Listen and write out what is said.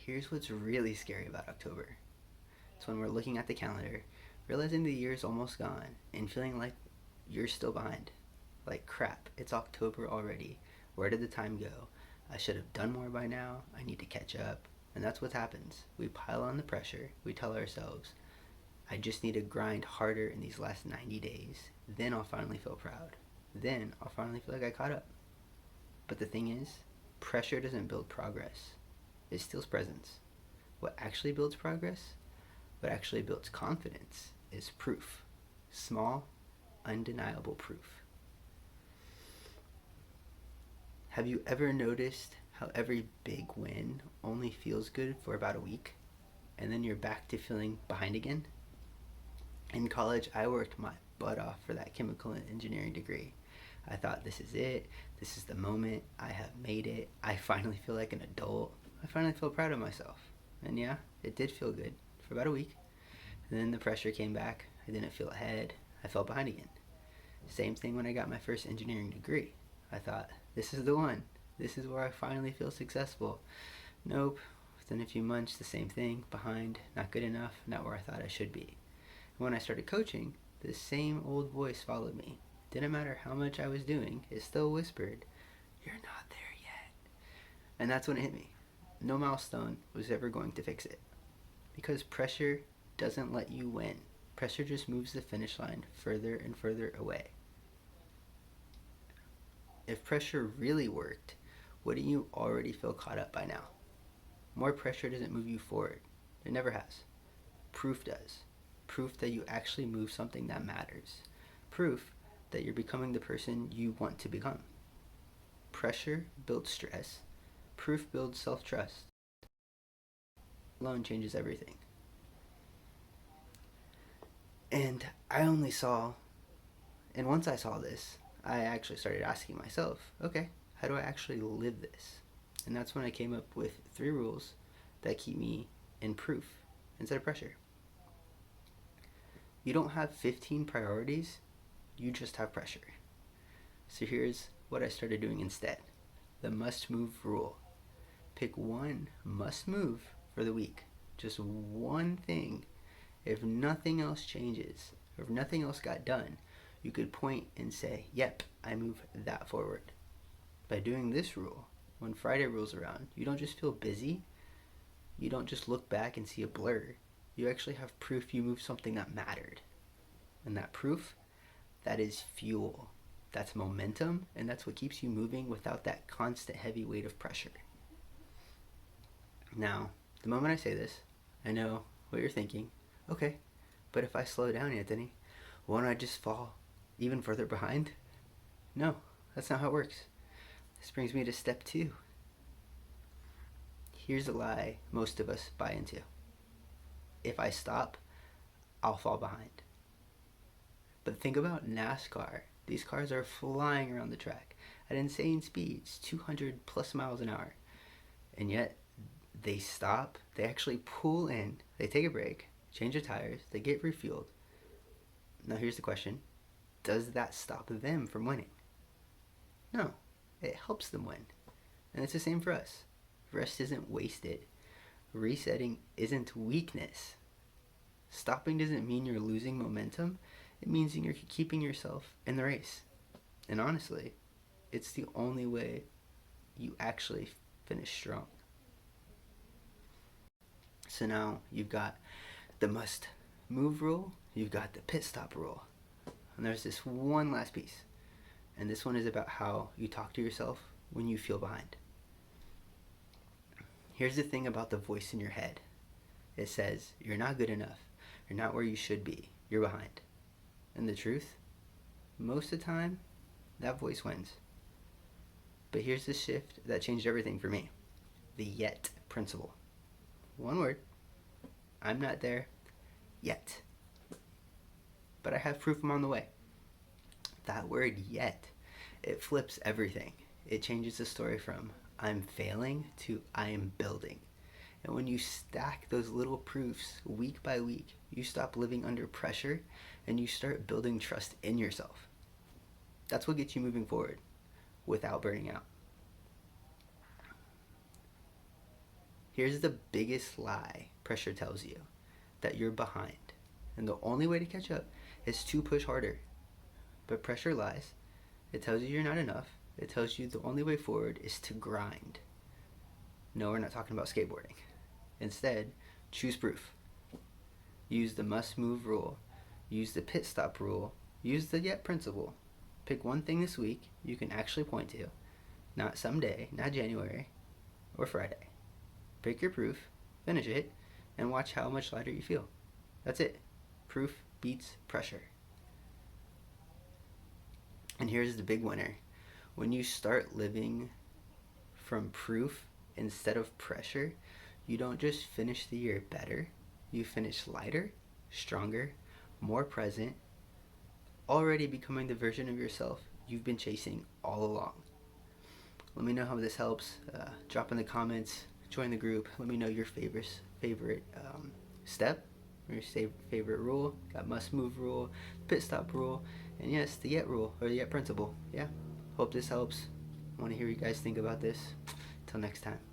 Here's what's really scary about October. It's when we're looking at the calendar, realizing the year's almost gone, and feeling like you're still behind. Like, crap, it's October already. Where did the time go? I should have done more by now. I need to catch up. And that's what happens. We pile on the pressure. We tell ourselves, I just need to grind harder in these last 90 days. Then I'll finally feel proud. Then I'll finally feel like I caught up. But the thing is, pressure doesn't build progress. It steals presence. What actually builds progress, what actually builds confidence, is proof. Small, undeniable proof. Have you ever noticed how every big win only feels good for about a week, and then you're back to feeling behind again? In college, I worked my butt off for that chemical engineering degree. I thought, this is it. This is the moment. I have made it. I finally feel like an adult. I finally feel proud of myself. And yeah, it did feel good for about a week. And then the pressure came back. I didn't feel ahead. I fell behind again. Same thing when I got my first engineering degree. I thought, this is the one. This is where I finally feel successful. Nope. Within a few months, the same thing. Behind, not good enough, not where I thought I should be. And when I started coaching, the same old voice followed me. Didn't matter how much I was doing, it still whispered, you're not there yet. And that's when it hit me. No milestone was ever going to fix it. Because pressure doesn't let you win. Pressure just moves the finish line further and further away. If pressure really worked, wouldn't you already feel caught up by now? More pressure doesn't move you forward. It never has. Proof does. Proof that you actually move something that matters. Proof that you're becoming the person you want to become. Pressure builds stress. Proof builds self-trust. Alone changes everything. And once I saw this, I actually started asking myself, okay, how do I actually live this? And that's when I came up with 3 rules that keep me in proof instead of pressure. You don't have 15 priorities, you just have pressure. So here's what I started doing instead. The must move rule. Pick one must move for the week. Just one thing. If nothing else changes, or if nothing else got done, you could point and say, yep, I move that forward. By doing this rule, when Friday rolls around, you don't just feel busy, you don't just look back and see a blur. You actually have proof you moved something that mattered. And that proof, that is fuel. That's momentum, and that's what keeps you moving without that constant heavy weight of pressure. Now, the moment I say this, I know what you're thinking. Okay, but if I slow down, Anthony, won't I just fall even further behind? No, that's not how it works. This brings me to step 2. Here's a lie most of us buy into. If I stop, I'll fall behind. But think about NASCAR. These cars are flying around the track at insane speeds, 200 plus miles an hour. And yet, they stop, they actually pull in, they take a break, change the tires, they get refueled. Now here's the question. Does that stop them from winning? No, it helps them win. And it's the same for us. Rest isn't wasted. Resetting isn't weakness. Stopping doesn't mean you're losing momentum. It means you're keeping yourself in the race. And honestly, it's the only way you actually finish strong. So now you've got the must move rule, you've got the pit stop rule. And there's this one last piece. And this one is about how you talk to yourself when you feel behind. Here's the thing about the voice in your head. It says, you're not good enough. You're not where you should be. You're behind. And the truth, most of the time, that voice wins. But here's the shift that changed everything for me. The yet principle. One word. I'm not there yet. But I have proof I'm on the way. That word yet, it flips everything. It changes the story from I'm failing to I am building. And when you stack those little proofs week by week, you stop living under pressure and you start building trust in yourself. That's what gets you moving forward without burning out. Here's the biggest lie pressure tells you: that you're behind. And the only way to catch up is to push harder. But pressure lies. It tells you you're not enough. It tells you the only way forward is to grind. No, we're not talking about skateboarding. Instead, choose proof. Use the must move rule. Use the pit stop rule. Use the yet principle. Pick one thing this week you can actually point to. Not someday, not January, or Friday. Pick your proof, finish it, and watch how much lighter you feel. That's it. Proof beats pressure. And here's the big winner. When you start living from proof instead of pressure, you don't just finish the year better, you finish lighter, stronger, more present, already becoming the version of yourself you've been chasing all along. Let me know how this helps. Drop in the comments, join the group. Let me know your favorite step, or your favorite rule. Got must move rule, pit stop rule, and yes, the yet rule, or the yet principle. Yeah, hope this helps. I want to hear what you guys think about this. Till next time.